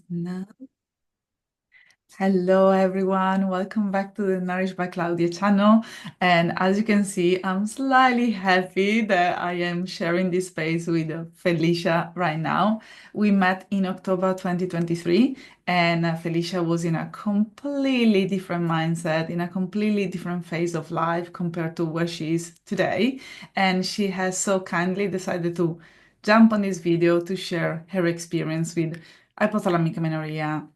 No. Hello, everyone. Welcome back to the Nourish by Claudia channel. And as you can see, I'm slightly happy that I am sharing this space with Felicia right now. We met in October 2023, and Felicia was in a completely different mindset, in a completely different phase of life compared to where she is today. And she has so kindly decided to jump on this video to share her experience with hypothalamic amenorrhea,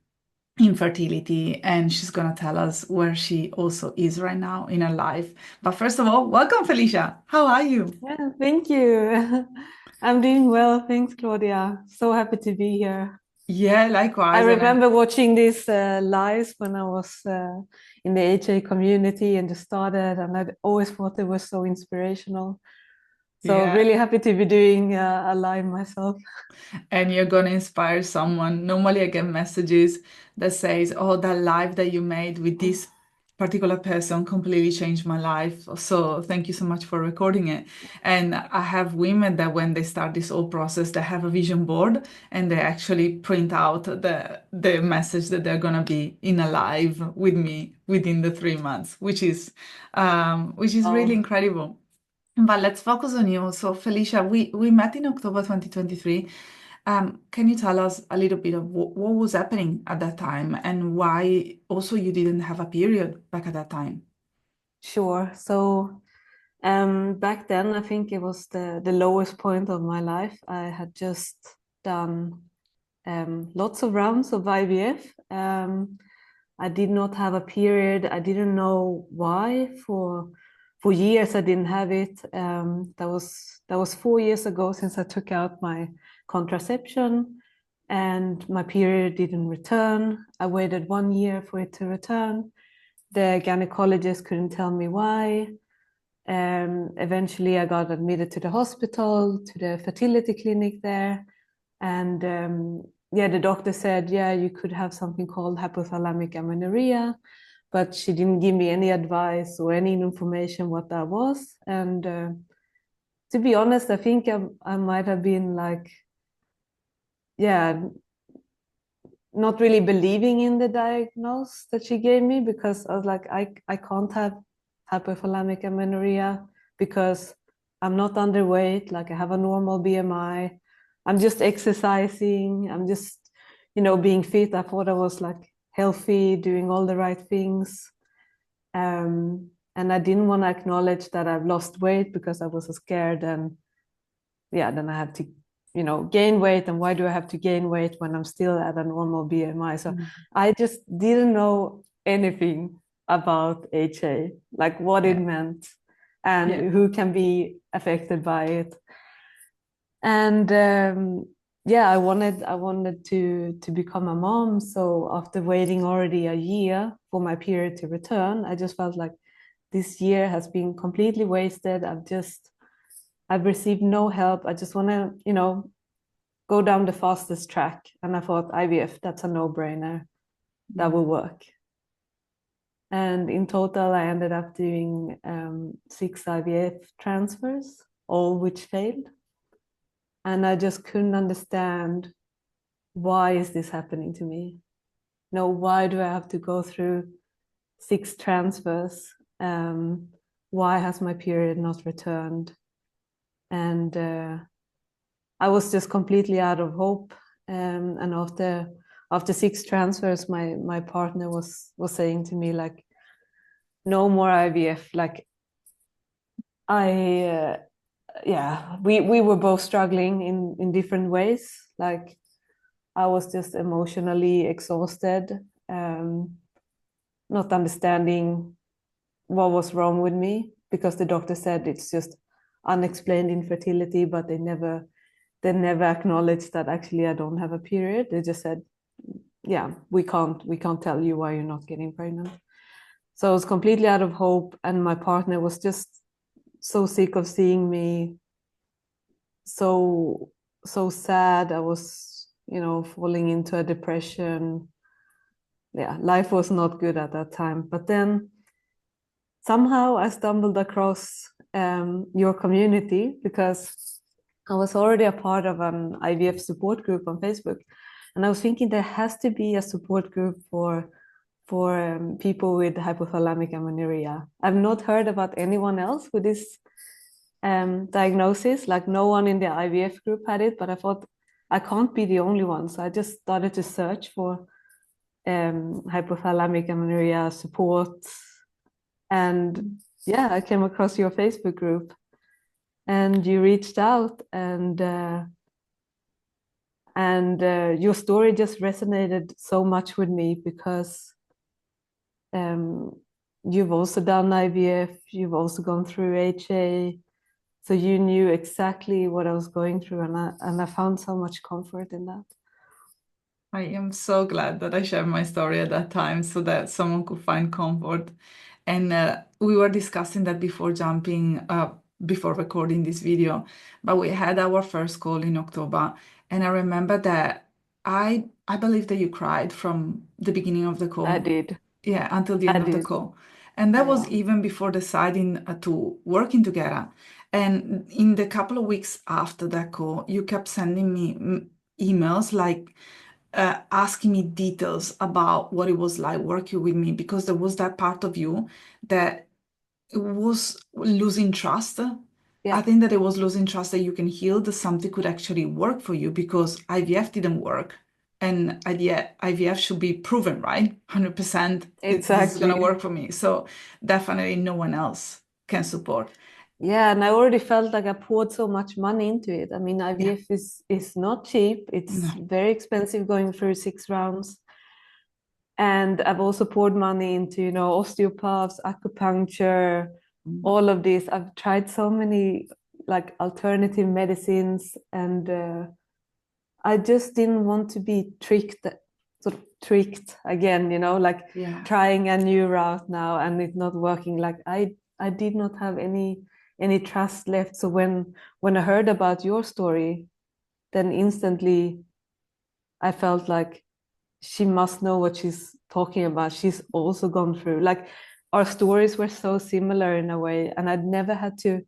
infertility, and she's gonna tell us where she also is right now in her life. But first of all, welcome, Felicia. How are you? Yeah, thank you. I'm doing well. Thanks, Claudia. So happy to be here. Yeah, I likewise. remember watching these lives when I was in the HA community and just started, and I always thought they were so inspirational. So Yeah, really happy to be doing a live myself. and you're gonna inspire someone. Normally, I get messages that says, "Oh, that life that you made with this particular person completely changed my life." So thank you so much for recording it. And I have women that when they start this whole process, they have a vision board and they actually print out the message that they're gonna be in a live with me within the 3 months, which is really Oh, incredible. But let's focus on you. So, Felicia, we met in October 2023. Can you tell us a little bit of what was happening at that time and why also you didn't have a period back at that time? sure. So back then, I think it was the lowest point of my life. I had just done lots of rounds of IVF. I did not have a period. I didn't know why. For years, I didn't have it. That was 4 years ago since I took out my contraception, and my period didn't return. I waited 1 year for it to return. The gynecologist couldn't tell me why. Eventually, I got admitted to the hospital, to the fertility clinic there, and yeah, the doctor said, yeah, you could have something called hypothalamic amenorrhea, but she didn't give me any advice or any information what that was. And to be honest, I think I might have been like, yeah, not really believing in the diagnosis that she gave me, because I was like, I can't have hypothalamic amenorrhea because I'm not underweight, like I have a normal BMI. I'm just exercising. I'm just, being fit. I thought I was like healthy, doing all the right things. And I didn't want to acknowledge that I've lost weight because I was so scared. And yeah, then I had to, gain weight. And why do I have to gain weight when I'm still at a normal BMI? So Mm. I just didn't know anything about HA, like what it Yeah, meant yeah. and who can be affected by it. And yeah, I wanted to become a mom. So after waiting already a year for my period to return, I just felt like this year has been completely wasted. I've received no help. I just want to, go down the fastest track. And I thought IVF, that's a no-brainer. That Mm. will work. And in total, I ended up doing 6 IVF transfers, all which failed. And I just couldn't understand, why is this happening to me? No, why do I have to go through 6 transfers? Why has my period not returned? And I was just completely out of hope. And after 6 transfers, my partner was saying to me like, no more IVF. Like I yeah, we were both struggling in different ways. Like I was just emotionally exhausted, um, not understanding what was wrong with me, because the doctor said it's just unexplained infertility, but they never acknowledged that actually I don't have a period. They just said, yeah, we can't tell you why you're not getting pregnant. So I was completely out of hope, and my partner was just so sick of seeing me so so sad. I was, falling into a depression. Yeah, life was not good at that time. But then somehow I stumbled across your community, because I was already a part of an IVF support group on Facebook. And I was thinking there has to be a support group for people with hypothalamic amenorrhea. I've not heard about anyone else with this diagnosis. Like no one in the IVF group had it, but I thought I can't be the only one. So I just started to search for hypothalamic amenorrhea support. And yeah, I came across your Facebook group and you reached out, and your story just resonated so much with me because um, you've also done IVF, you've also gone through HA, so you knew exactly what I was going through, and I found so much comfort in that. I am so glad that I shared my story at that time so that someone could find comfort. And we were discussing that before before recording this video, but we had our first call in October. And I remember that I believe that you cried from the beginning of the I call, did. yeah, until the I end of the did. call. And that was Yeah. even before deciding to working together. And in the couple of weeks after that call, you kept sending me emails like asking me details about what it was like working with me because there was that part of you that was losing trust. I Yeah. think that it was losing trust that you can heal, that something could actually work for you because IVF didn't work. And IVF should be proven, right? 100% this is going to Exactly. work for me. So definitely no one else can support. Yeah, and I already felt like I poured so much money into it. I mean, Yeah. IVF is not cheap. No. It's very expensive going through 6 rounds. And I've also poured money into, osteopaths, acupuncture, Mm. all of this. I've tried so many like alternative medicines, and I just didn't want to be tricked again, like Yeah. trying a new route now and it not working. Like I did not have any trust left. So when I heard about your story, then instantly I felt like she must know what she's talking about. She's also gone through, like, our stories were so similar in a way, and I'd never had to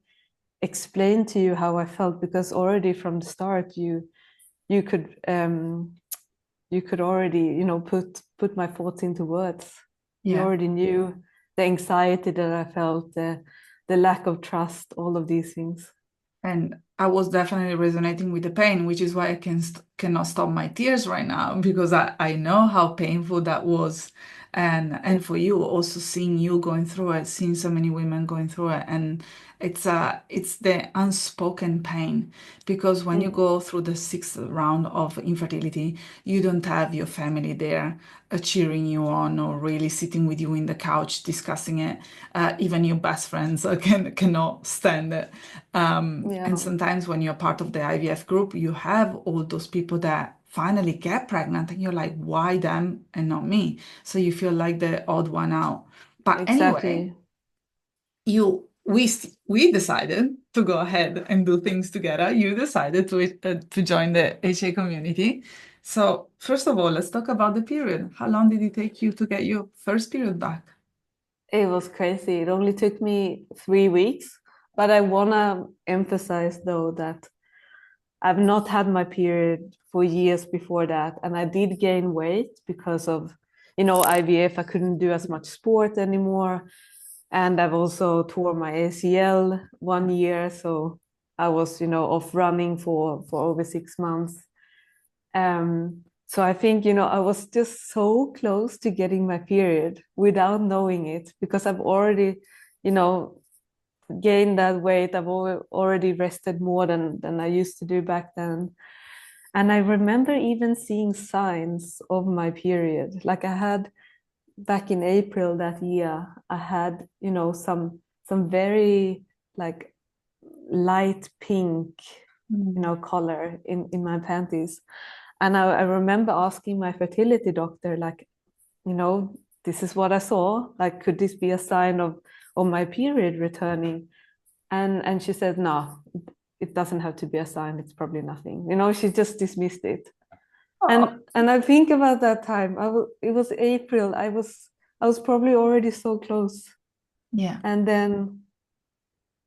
explain to you how I felt because already from the start you could you could already put my thoughts into words. You Yeah. already knew the anxiety that I felt, the lack of trust, all of these things. And I was definitely resonating with the pain, which is why I cannot stop my tears right now because I know how painful that was. And for you also seeing you going through it, seeing so many women going through it. And it's the unspoken pain because when you Mm. go through the sixth round of infertility, you don't have your family there cheering you on or really sitting with you in the couch discussing it. Even your best friends cannot stand it. And Yeah, sometimes when you're part of the IVF group, you have all those people that finally get pregnant and you're like, why them and not me? So you feel like the odd one out. But anyway, exactly. we decided to go ahead and do things together. You decided to join the HA community. So first of all, let's talk about the period. How long did it take you to get your first period back? It was crazy. It only took me 3 weeks, but I wanna emphasize though that I've not had my period for years before that, and I did gain weight because of, IVF. I couldn't do as much sport anymore, and I've also tore my ACL 1 year, so I was, off running for over 6 months. So I think, I was just so close to getting my period without knowing it because I've already, you know, gained that weight. I've already rested more than I used to do back then. And I remember even seeing signs of my period. Like I had back in April that year, I had, some very like light pink, Mm. color in my panties. And I remember asking my fertility doctor, like, this is what I saw. Like, could this be a sign of my period returning? And she said, no, it doesn't have to be a sign. It's probably nothing. She just dismissed it. Oh, And I think about that time. It was April. I was probably already so close. yeah. And then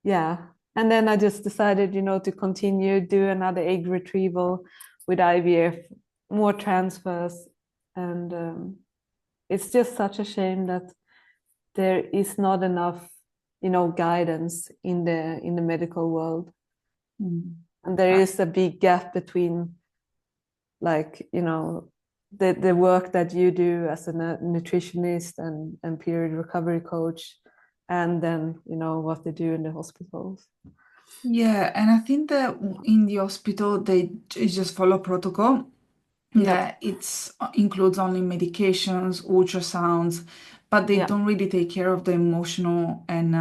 yeah, and then I just decided, to continue do another egg retrieval with IVF more transfers, and it's just such a shame that there is not enough, guidance in the medical world, Mm. and there Uh, is a big gap between, like, the work that you do as a nutritionist and period recovery coach, and then what they do in the hospitals. yeah, and I think that in the hospital they just follow protocol. Yeah, That it's includes only medications, ultrasounds, but they yeah, don't really take care of the emotional and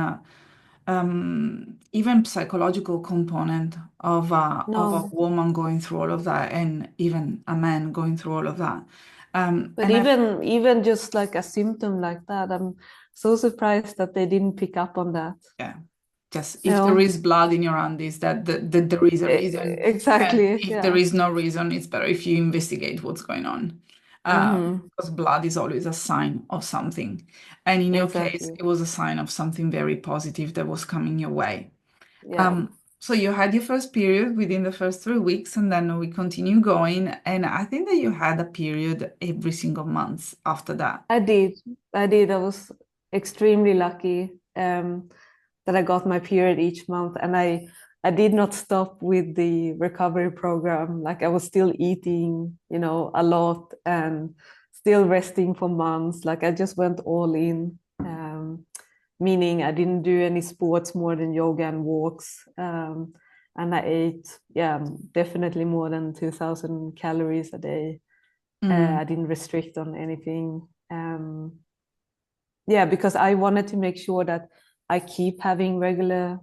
even psychological component of a no. woman going through all of that, and even a man going through all of that. But And I even just like a symptom like that, I'm so surprised that they didn't pick up on that. Yeah, just You if there know, is blood in your undies, that there is a reason. And exactly. if there Yeah. is no reason, it's better if you investigate what's going on. Mm-hmm. Because blood is always a sign of something. And in your case, Exactly. it was a sign of something very positive that was coming your way. Yeah. So you had your first period within the first 3 weeks, and then we continue going. And I think that you had a period every single month after that. I did. I did. I was extremely lucky, that I got my period each month, and I did not stop with the recovery program. Like, I was still eating, a lot, and still resting for months. Like, I just went all in, meaning I didn't do any sports more than yoga and walks. And I ate, yeah, definitely more than 2,000 calories a day. I Mm, didn't restrict on anything. Yeah, because I wanted to make sure that I keep having regular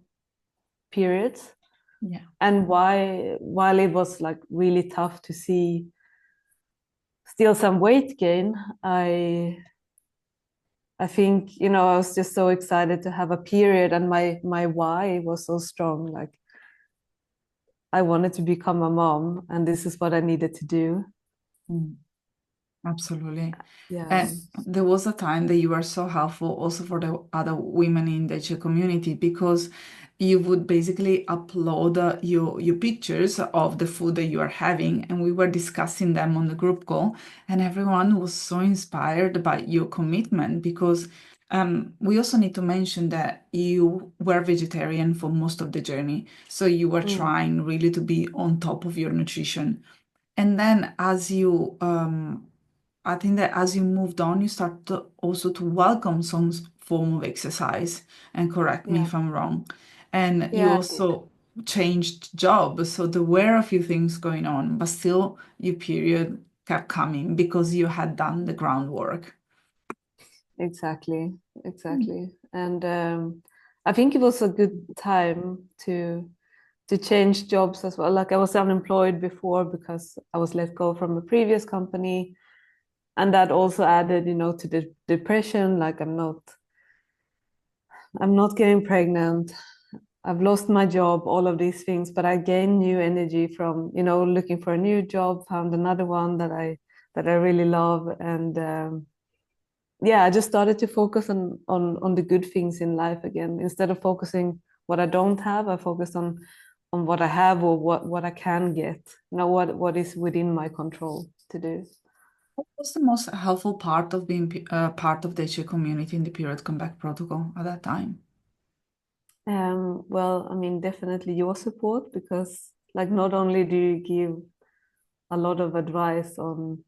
periods. yeah. And while it was like really tough to see still some weight gain, I think, I was just so excited to have a period, and my why was so strong. Like, I wanted to become a mom, and this is what I needed to do. Mm. Absolutely. Yeah. And there was a time that you were so helpful also for the other women in the Czech community, because you would basically upload your pictures of the food that you are having, and we were discussing them on the group call, and everyone was so inspired by your commitment, because we also need to mention that you were vegetarian for most of the journey. So you were Mm. trying really to be on top of your nutrition. And then I think that as you moved on, you start to also to welcome some form of exercise. And correct me Yeah. if I'm wrong. And you Yeah, I did. also changed jobs. So there were a few things going on, but still your period kept coming because you had done the groundwork. Exactly. Exactly. And I think it was a good time to change jobs as well. Like, I was unemployed before because I was let go from a previous company, and that also added, to the depression. Like, I'm not getting pregnant. I've lost my job, all of these things, but I gained new energy from, looking for a new job, found another one that I really love, and yeah, I just started to focus on the good things in life again. Instead of focusing what I don't have, I focused on what I have, or what I can get. What is within my control to do. What was the most helpful part of being part of the HA community in the period comeback protocol at that time? Well, I mean, definitely your support, because, like, not only do you give a lot of advice on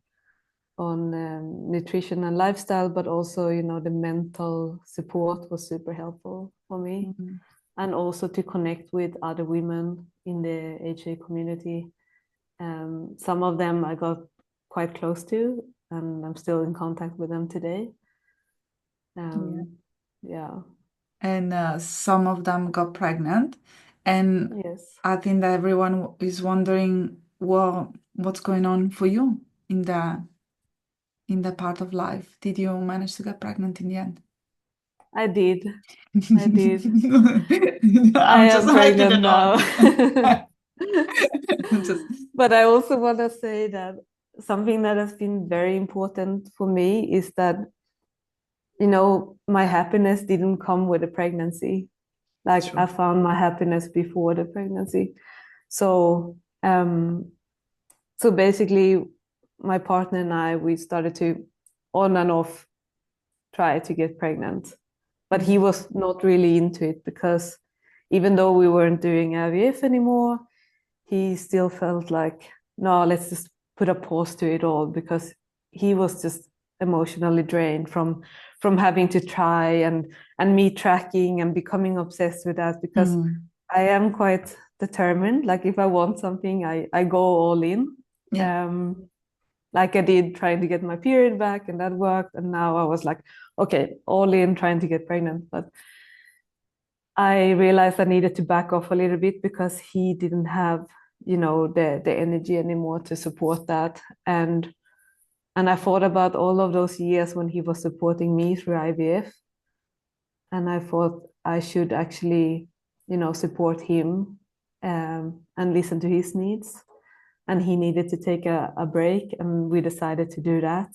nutrition and lifestyle, but also, the mental support was super helpful for me, Mhm. and also to connect with other women in the HA community. Some of them I got quite close to, and I'm still in contact with them today. Yeah. Yeah. And some of them got pregnant. And Yes. I think that everyone is wondering, well, what's going on for you in that part of life? Did you manage to get pregnant in the end? I did. I did. I I'm just am making pregnant it now. up. Just But I also want to say that something that has been very important for me is that, my happiness didn't come with a pregnancy. Like, I true. found my happiness before the pregnancy. So, so basically, my partner and I, we started to on and off try to get pregnant. But he was not really into it because even though we weren't doing IVF anymore, he still felt like, no, let's just put a pause to it all, because he was just emotionally drained from having to try, and me tracking and becoming obsessed with that, because I am quite determined. Like if I want something, I go all in. Yeah. Like I did trying to get my period back, and that worked. And now I was like, okay, all in trying to get pregnant. But I realized I needed to back off a little bit because he didn't have, the energy anymore to support that. And I thought about all of those years when he was supporting me through IVF. And I thought I should actually, support him, and listen to his needs. And he needed to take a break, and we decided to do that,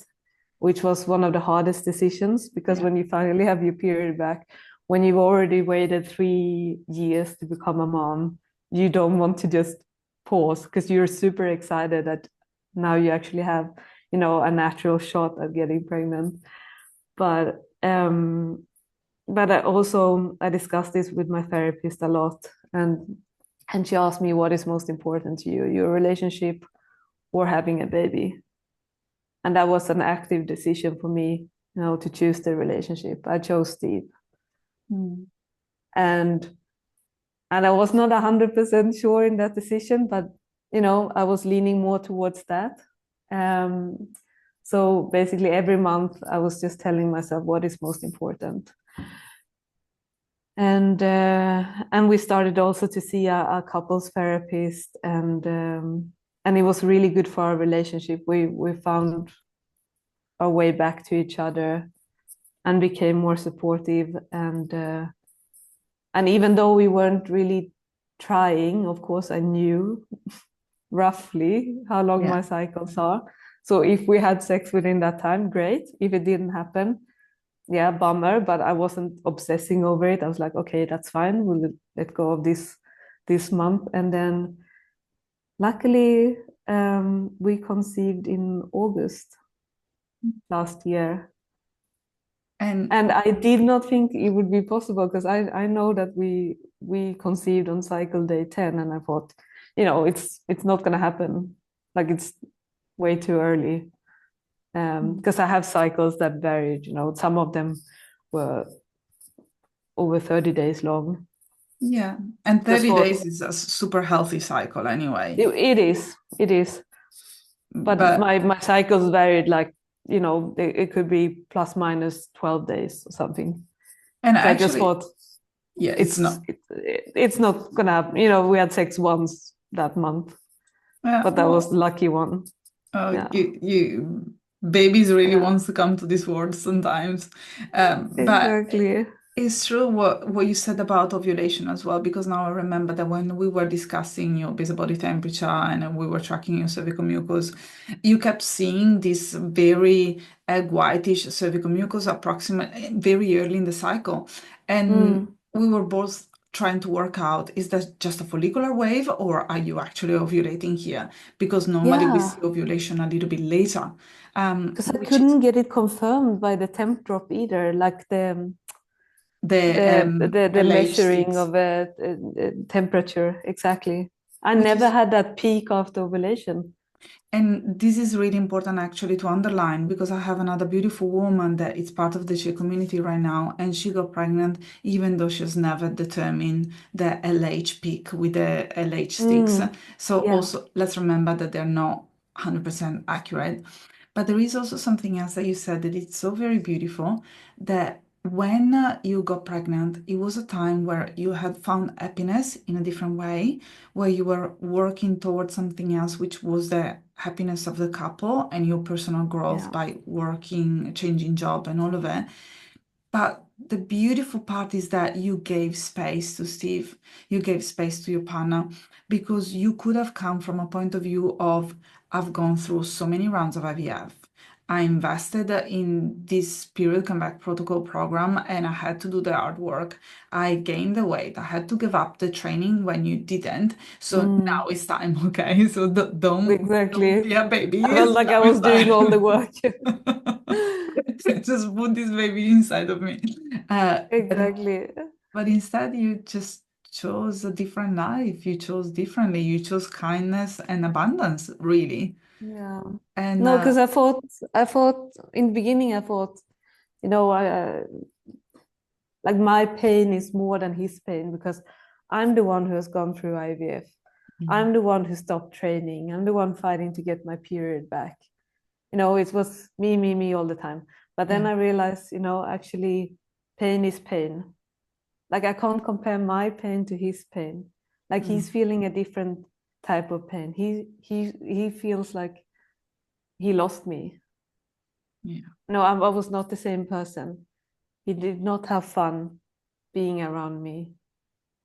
which was one of the hardest decisions, because when you finally have your period back, when you've already waited 3 years to become a mom, you don't want to just pause, because you're super excited that now you actually have, a natural shot at getting pregnant. But I discussed this with my therapist a lot, and she asked me, what is most important to you, your relationship or having a baby? And that was an active decision for me, to choose the relationship. I chose Steve. And I was not 100% sure in that decision, but I was leaning more towards that. So basically every month I was just telling myself what is most important. And we started also to see a couples therapist, and it was really good for our relationship. We found our way back to each other and became more supportive. And even though we weren't really trying, of course, I knew roughly how long my cycles are. So if we had sex within that time, great. If it didn't happen, yeah, bummer. But I wasn't obsessing over it. I was like, okay, that's fine. We'll let go of this month. And then luckily, we conceived in August last year. And I did not think it would be possible, because I know that we conceived on cycle day 10, and I thought, it's not going to happen. Like it's way too early. Because I have cycles that varied, some of them were over 30 days long. Yeah. And 30 days is a super healthy cycle anyway. It is. But my cycles varied, like, it could be plus minus 12 days or something. And so actually, I just thought, yeah, it's not gonna happen. We had sex once that month, but that was the lucky one. Babies really wants to come to this world sometimes. Exactly. But it's true what you said about ovulation as well, because now I remember that when we were discussing your basal body temperature and we were tracking your cervical mucus, you kept seeing this very egg whitish cervical mucus approximately very early in the cycle. And we were both trying to work out, is that just a follicular wave or are you actually ovulating here? Because normally we see ovulation a little bit later. Because I couldn't get it confirmed by the temp drop either, like the measuring of temperature. Exactly. I never had that peak after ovulation. And this is really important actually to underline, because I have another beautiful woman that is part of the Chi community right now, and she got pregnant even though she's never determined the LH peak with the LH sticks. So also let's remember that they're not 100% accurate. But there is also something else that you said that it's so very beautiful, that when you got pregnant, it was a time where you had found happiness in a different way, where you were working towards something else, which was the happiness of the couple and your personal growth by working, changing job and all of it. But the beautiful part is that you gave space to Steve, you gave space to your partner, because you could have come from a point of view of, I've gone through so many rounds of IVF. I invested in this period comeback protocol program and I had to do the hard work. I gained the weight. I had to give up the training when you didn't. So now Mm, it's time, okay? So don't exactly. be a I baby. felt So like now I it's was doing all the time. work. Just put this baby inside of me. Exactly. But instead, you just chose a different life. You chose differently. You chose kindness and abundance, really. Yeah. And No, because I thought in the beginning, I thought, you know, like my pain is more than his pain because I'm the one who has gone through IVF. mm, I'm the one who stopped training. I'm the one fighting to get my period back. You know, it was me, me, me all the time. But then yeah, I realized, you know, actually pain is pain. Like I can't compare my pain to his pain. Like mm, he's feeling a different type of pain. He feels like he lost me. yeah, No, I was not the same person. He did not have fun being around me.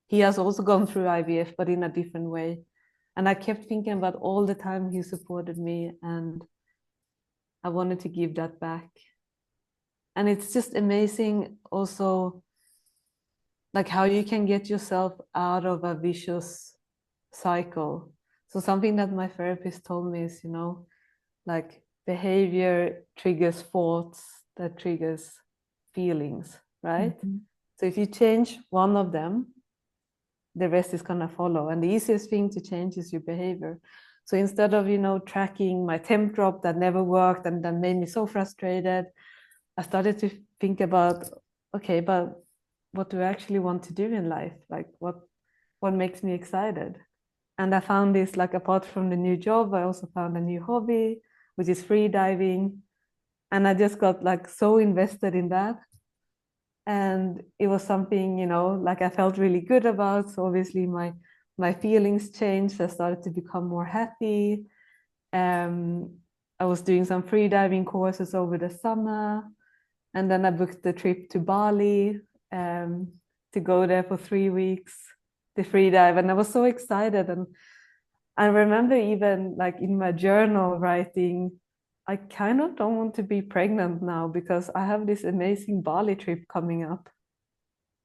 He has also gone through IVF, but in a different way. And I kept thinking about all the time he supported me, and I wanted to give that back. And it's just amazing also, like how you can get yourself out of a vicious cycle. So something that my therapist told me is, you know, like behavior triggers thoughts that triggers feelings, right? mhm, So if you change one of them, the rest is going to follow. And the easiest thing to change is your behavior. So instead of, you know, tracking my temp drop that never worked and that made me so frustrated, I started to think about, okay, but what do I actually want to do in life? Like what makes me excited? And I found this, like, apart from the new job, I also found a new hobby, which is free diving. And I just got like so invested in that. And it was something, you know, like I felt really good about. So obviously my feelings changed. I started to become more happy. Um, I was doing some free diving courses over the summer. And then I booked the trip to Bali, um, to go there for 3 weeks, the free dive. And I was so excited. And I remember even like in my journal writing, I kind of don't want to be pregnant now because I have this amazing Bali trip coming up.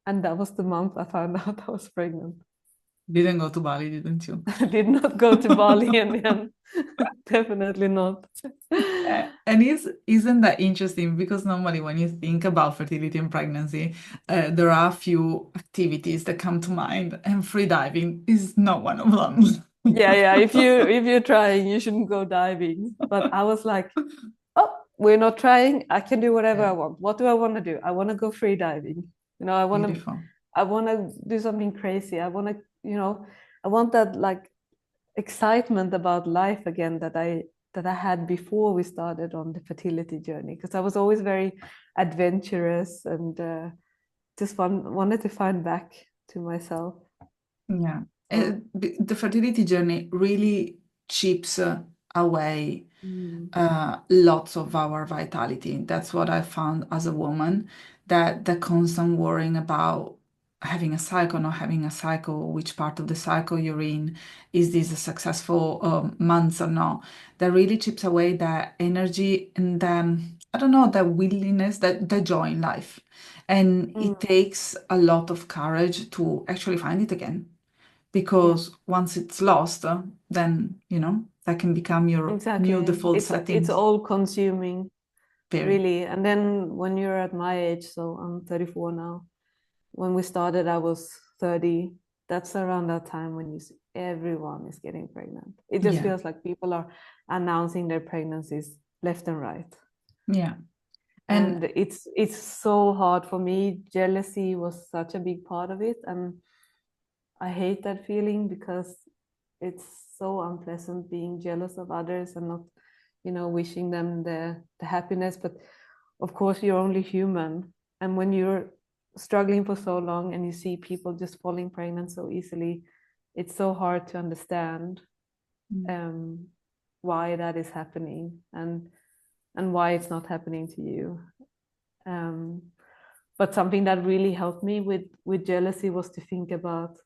And that was the month I found out I was pregnant. didn't go to Bali, didn't you? I did not go to Bali in the end. Definitely not. And isn't that interesting? Because normally when you think about fertility and pregnancy, there are a few activities that come to mind, and free diving is not one of them. Yeah, yeah. If you're trying, you shouldn't go diving. But I was like, oh, we're not trying. I can do whatever Yeah, I want. What do I want to do? I want to go free diving. You know, beautiful. I want to do something crazy. I want to, you know, I want that like excitement about life again that I had before we started on the fertility journey because I was always very adventurous and just wanted to find back to myself. Yeah. So, The fertility journey really chips away mm, lots of our vitality. That's what I found as a woman, that the constant worrying about having a cycle, not having a cycle, which part of the cycle you're in, is this a successful month or not, that really chips away that energy and I don't know, that willingness, that the joy in life. And it mm, takes a lot of courage to actually find it again. yeah, Because once it's lost, then, that can become your new exactly. default It's settings. all consuming, Very. really. And then when you're at my age, so I'm 34 now. When we started, I was 30. That's around that time when you see everyone is getting pregnant. It just Yeah. feels like people are announcing their pregnancies left and right. Yeah. And And it's so hard for me. Jealousy was such a big part of it, and I hate that feeling because it's so unpleasant being jealous of others and not, you know, wishing them the happiness. But of course, you're only human, and when you're struggling for so long and you see people just falling pregnant so easily, it's so hard to understand um, why that is happening and why it's not happening to you. Um, but something that really helped me with jealousy was to think about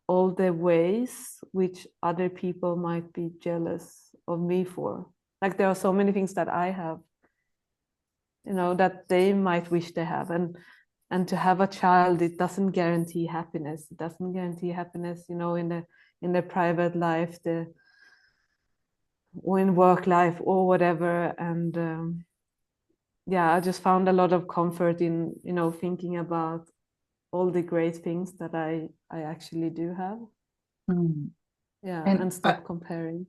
all the ways which other people might be jealous of me for. Like there are so many things that I have, that they might wish they have. And to have a child, it doesn't guarantee happiness. It doesn't guarantee happiness, in the private life, or in work life or whatever. And yeah, I just found a lot of comfort in, thinking about all the great things that I actually do have. Mm. Yeah, And and stop comparing.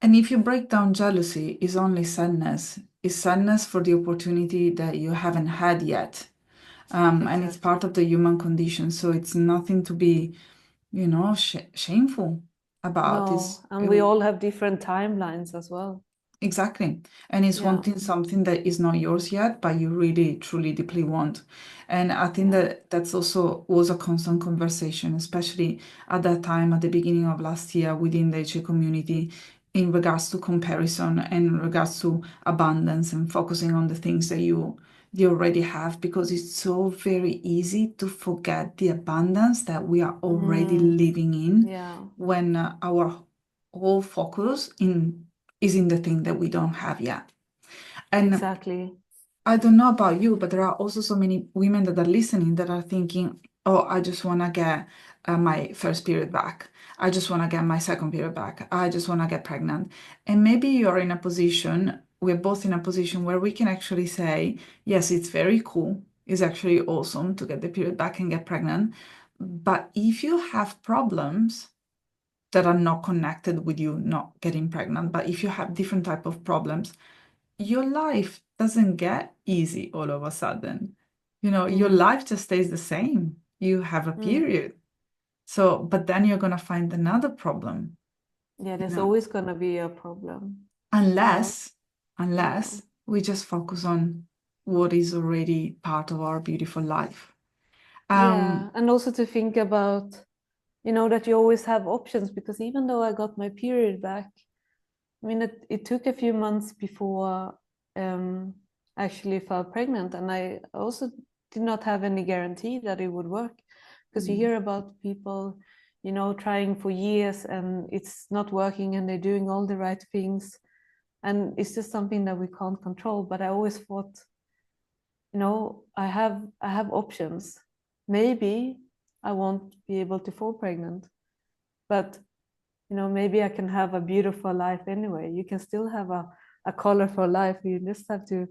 and if you break down jealousy, is only sadness. Is sadness for the opportunity that you haven't had yet. And it's Exactly. part of the human condition. So it's nothing to be, shameful about. No, and we all have different timelines as well. Exactly. And it's Yeah, wanting something that is not yours yet, but you really, truly, deeply want. And I think yeah. that that's also was a constant conversation, especially at that time, at the beginning of last year within the HA community, in regards to comparison and in regards to abundance and focusing on the things that you already have, because it's so very easy to forget the abundance that we are already Mm, living in yeah, when our whole focus in is in the thing that we don't have yet. And exactly. I don't know about you, but there are also so many women that are listening that are thinking, oh, I just want to get my first period back. I just want to get my second period back. I just want to get pregnant. And maybe you're in a position, we're both in a position where we can actually say, yes, it's very cool. It's actually awesome to get the period back and get pregnant. But if you have problems, that are not connected with you not getting pregnant, but if you have different type of problems, your life doesn't get easy all of a sudden. Your Mm, life just stays the same. You have a mm. period. So, but then you're going to find another problem, Yeah, you there's know, always gonna be a problem, you know? unless, Yeah. unless we just focus on what is already part of our beautiful life. Yeah, Um, and also to think about, that you always have options, because even though I got my period back, I mean, it took a few months before um, I actually fell pregnant, and I also did not have any guarantee that it would work, because you hear about people, trying for years and it's not working, and they're doing all the right things, and it's just something that we can't control. But I always thought, I have options. Maybe I won't be able to fall pregnant, but maybe I can have a beautiful life anyway. You can still have a colorful life. You just have to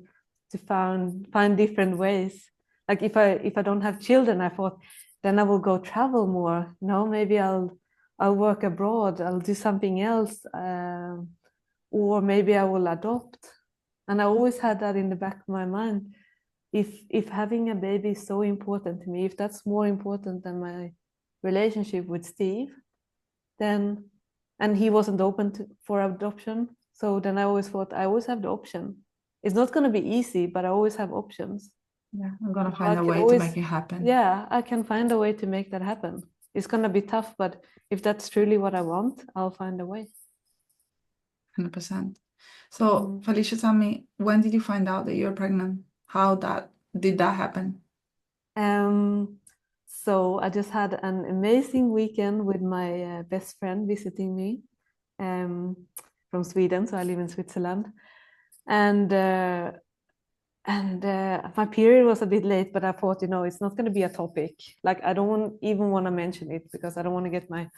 find different ways. Like if I don't have children, I thought then I will go travel more. Maybe I'll work abroad. I'll do something else, or maybe I will adopt. And I always had that in the back of my mind. If having a baby is so important to me, if that's more important than my relationship with Steve, then and he wasn't open for adoption, so then I always thought I always have the option. It's not going to be easy, but I always have options. yeah, I'm going to I find a can way to make always, it happen. yeah, I can find a way to make that happen. It's going to be tough, but if that's truly what I want, I'll find a way. 100%. So, Mm. Felicia, tell me, when did you find out that you're pregnant? How that did that happen? Um, so I just had an amazing weekend with my best friend visiting me um, from Sweden. So I live in Switzerland, and my period was a bit late, but I thought, it's not going to be a topic. Like I don't even want to mention it because I don't want to get my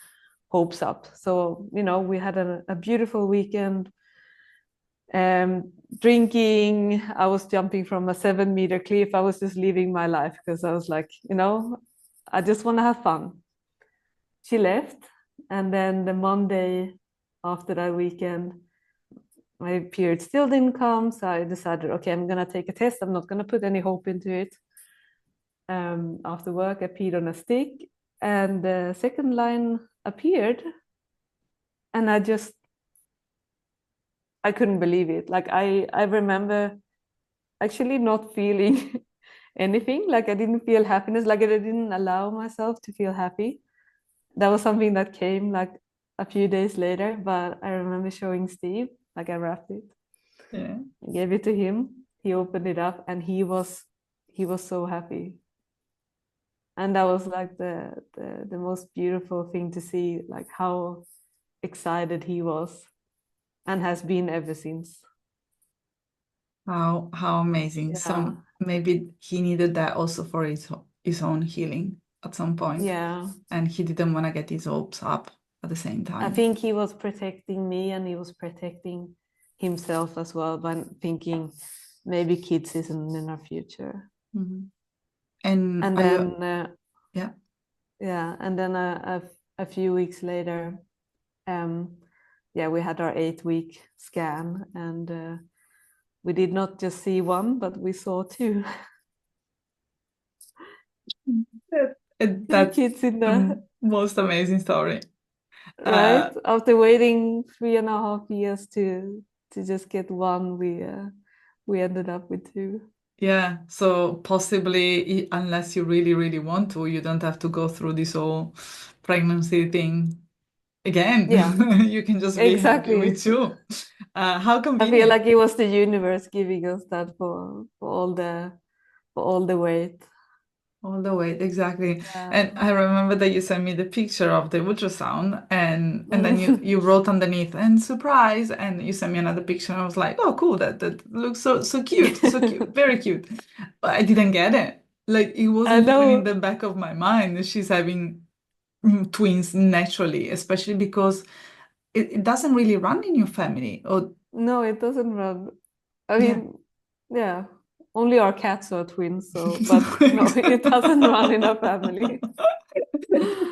hopes up. So we had a beautiful weekend. Drinking, I was jumping from a 7-meter cliff. I was just living my life because I was like, I just want to have fun. She left, and then the Monday after that weekend, my period still didn't come. So I decided, okay, I'm gonna take a test. I'm not gonna put any hope into it. After work, I peed on a stick, and the second line appeared, and I couldn't believe it. Like I remember actually not feeling anything. Like I didn't feel happiness. Like I didn't allow myself to feel happy. That was something that came like a few days later. But I remember showing Steve. Like I wrapped it, Yeah. gave it to him. He opened it up, and he was so happy. And that was like the most beautiful thing to see, like how excited he was and has been ever since. How amazing. Yeah, Some maybe he needed that also for his own healing at some point, yeah. and he didn't want to get his hopes up at the same I time. think he was protecting me and he was protecting himself as well by thinking maybe kids isn't in our future. Mhm. And And are you, then, yeah. yeah, and then a few weeks later, um, yeah, we had our 8 week scan, and we did not just see one, but we saw two, two That's kids in the the most amazing story. right Uh, after waiting 3.5 years to just get one. We ended up with two. yeah, so possibly, unless you really, really want to, you don't have to go through this whole pregnancy thing again. Yeah, You can just be happy exactly. with two. How I feel convenient. like it was the universe giving us that for all the wait. All the way, exactly. And Yeah. I remember that you sent me the picture of the ultrasound and then you wrote underneath and surprise and you sent me another picture and I was like, oh cool, that looks so cute, so cute, very cute. But I didn't get it. Like it I wasn't even in know. the back of my mind that she's having twins naturally, especially because it doesn't really run in your family. Or No, it doesn't run. I yeah. mean, yeah, only our cats are twins, so but no, it doesn't run in our family.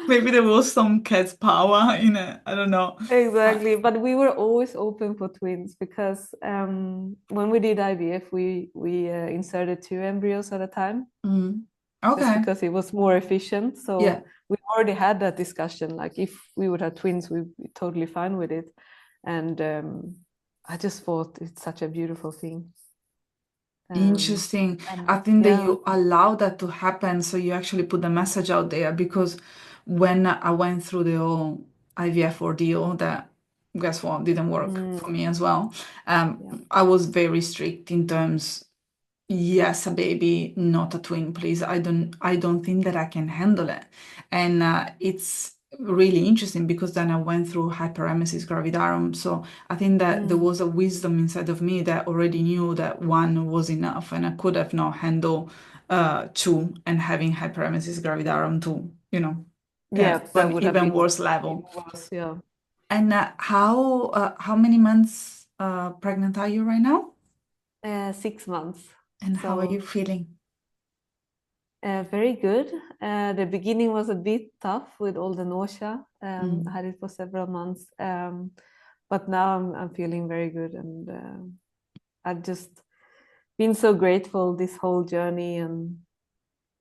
Maybe there was some cat's power in it. I don't know. Uh, Exactly, but we were always open for twins because when we did IVF, we inserted two embryos at a time, mm. just Okay. because it was more efficient. Yeah. So we already had that discussion. Like if we would have twins, we'd be totally fine with it. And I just thought it's such a beautiful thing. Interesting. I And think that yeah, you allow that to happen, so you actually put the message out there because when I went through the whole IVF ordeal, that guess what didn't work mm, for me as well. yeah, I was very strict in terms. Yes, a baby, not a twin, please. I don't think that I can handle it. And it's really interesting because then I went through hyperemesis gravidarum. So I think that there mm, was a wisdom inside of me that already knew that one was enough and I could have not handled two and having hyperemesis gravidarum to, yeah, to that an would have even been worse even level. worse. Yeah, And how many months pregnant are you right now? 6 months. And how are you So feeling? very good. The beginning was a bit tough with all the nausea. I Mm. had it for several months, but now I'm feeling very good, and I've just been so grateful this whole journey. And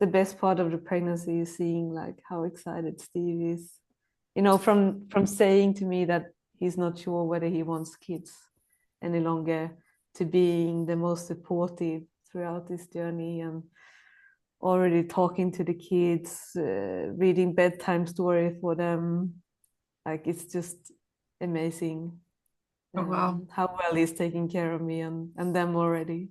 the best part of the pregnancy is seeing like how excited Steve is. From saying to me that he's not sure whether he wants kids any longer, to being the most supportive throughout this journey, and already talking to the kids, reading bedtime story for them. Like it's just amazing Oh, wow. how well he's taking care of me and them already.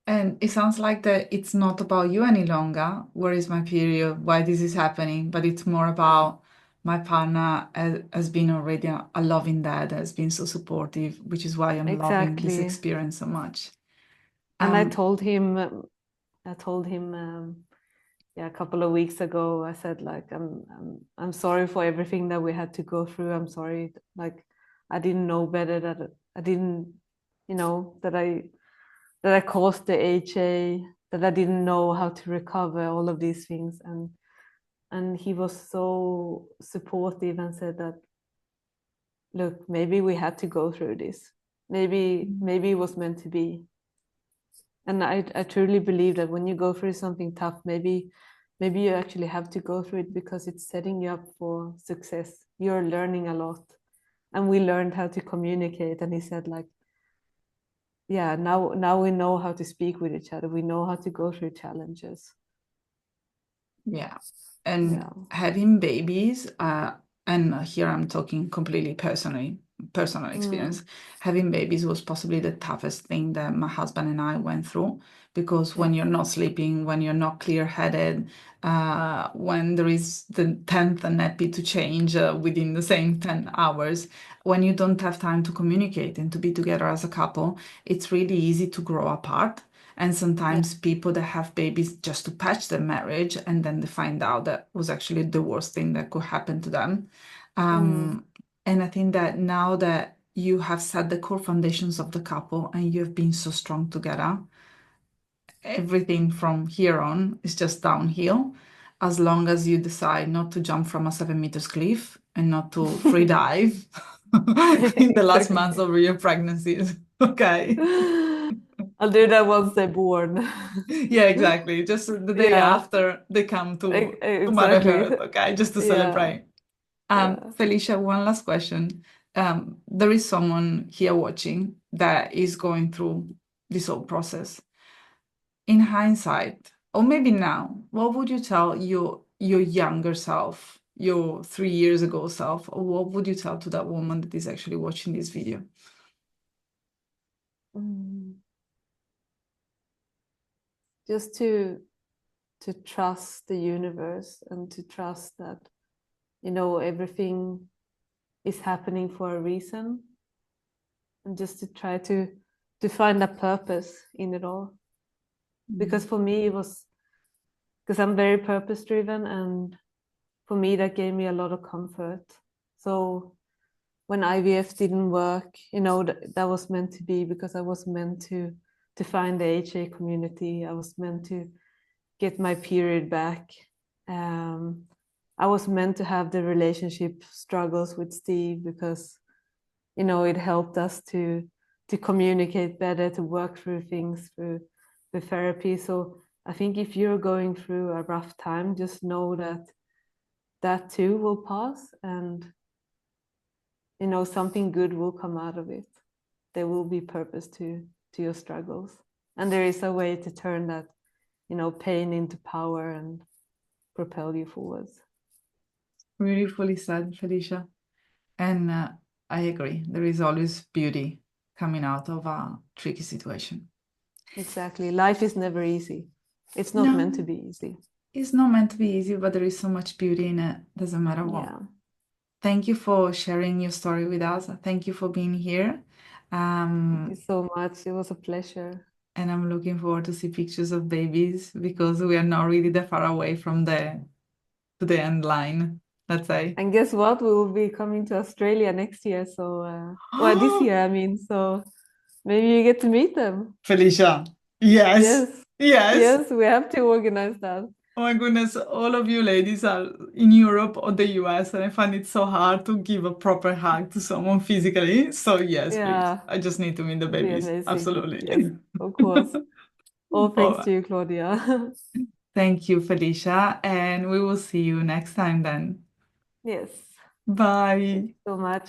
And it sounds like that it's not about you any longer. Where is my period? Why this is happening? But it's more about my partner has been already a loving dad, has been so supportive, which is why I'm loving this Exactly. experience so much. And I Um, told him, yeah, a couple of weeks ago, I said like, I'm sorry for everything that we had to go through. I'm sorry, like, I didn't know better, that I didn't, that I caused the HA, that I didn't know how to recover all of these things. And he was so supportive and said that, look, maybe we had to go through this. Maybe it was meant to be. And I truly believe that when you go through something tough, maybe you actually have to go through it because it's setting you up for success. You're learning a lot. And we learned how to communicate. And he said, like, yeah, now we know how to speak with each other. We know how to go through challenges. yeah. And Yeah. having babies, and here I'm talking completely personally, personal Mm. experience. Having babies was possibly the toughest thing that my husband and I went through because Yeah. when you're not sleeping, when you're not clear-headed, when there is the 10th nappy to change within the same 10 hours, when you don't have time to communicate and to be together as a couple, it's really easy to grow apart. And Yeah. sometimes people that have babies just to patch their marriage and then they find out that was actually the worst thing that could happen to them. Mm. Um, and I think that now that you have set the core foundations of the couple and you have been so strong together, everything from here on is just downhill, as long as you decide not to jump from a 7 meters cliff and not to free dive in the last Exactly. months of your pregnancies. Okay. I'll do that once they're born. Yeah, exactly. Just the day Yeah, after they come to Mother exactly. Earth, okay, just to Yeah, celebrate. yeah. Felicia, one last question. There is someone here watching that is going through this whole process. In hindsight, or maybe now, what would you tell your younger self, your 3 years ago self, or what would you tell to that woman that is actually watching this video? Mm. Just to trust the universe and to trust that, everything is happening for a reason, and just to try to find a purpose in it all. Because for me it was, because I'm very purpose driven, and for me that gave me a lot of comfort. So when IVF didn't work, that was meant to be, because I was meant to find the HA community. I was meant to get my period back. I was meant to have the relationship struggles with Steve, because it helped us to communicate better, to work through things through the therapy. So I think if you're going through a rough time, just know that that too will pass, and something good will come out of it. There will be purpose to your struggles, and there is a way to turn that pain into power and propel you forwards. Beautifully said, Felicia. And I agree. There is always beauty coming out of a tricky situation. Exactly. Life is never easy. It's not meant to No, be easy. it's not meant to be easy, but there is so much beauty in it. Doesn't matter what. Yeah. Thank you for sharing your story with us. Thank you for being here. Thank you Um, so much. It was a pleasure. and I'm looking forward to see pictures of babies because we are not really that far away from the end line, let's say. And guess what? We will be coming to Australia next year. So, well, this year, I mean. So maybe you get to meet them. Felicia, yes, Yes. yes. Yes, we have to organize that. Oh my goodness, all of you ladies are in Europe or the US, and I find it so hard to give a proper hug to someone physically. So, yes, please. Yeah, I just need to meet the it'd be babies. amazing. Absolutely. Yes, of course. All thanks Oh, to you, Claudia. thank you, Felicia, and we will see you next time then. Yes. Thank Bye. you so much.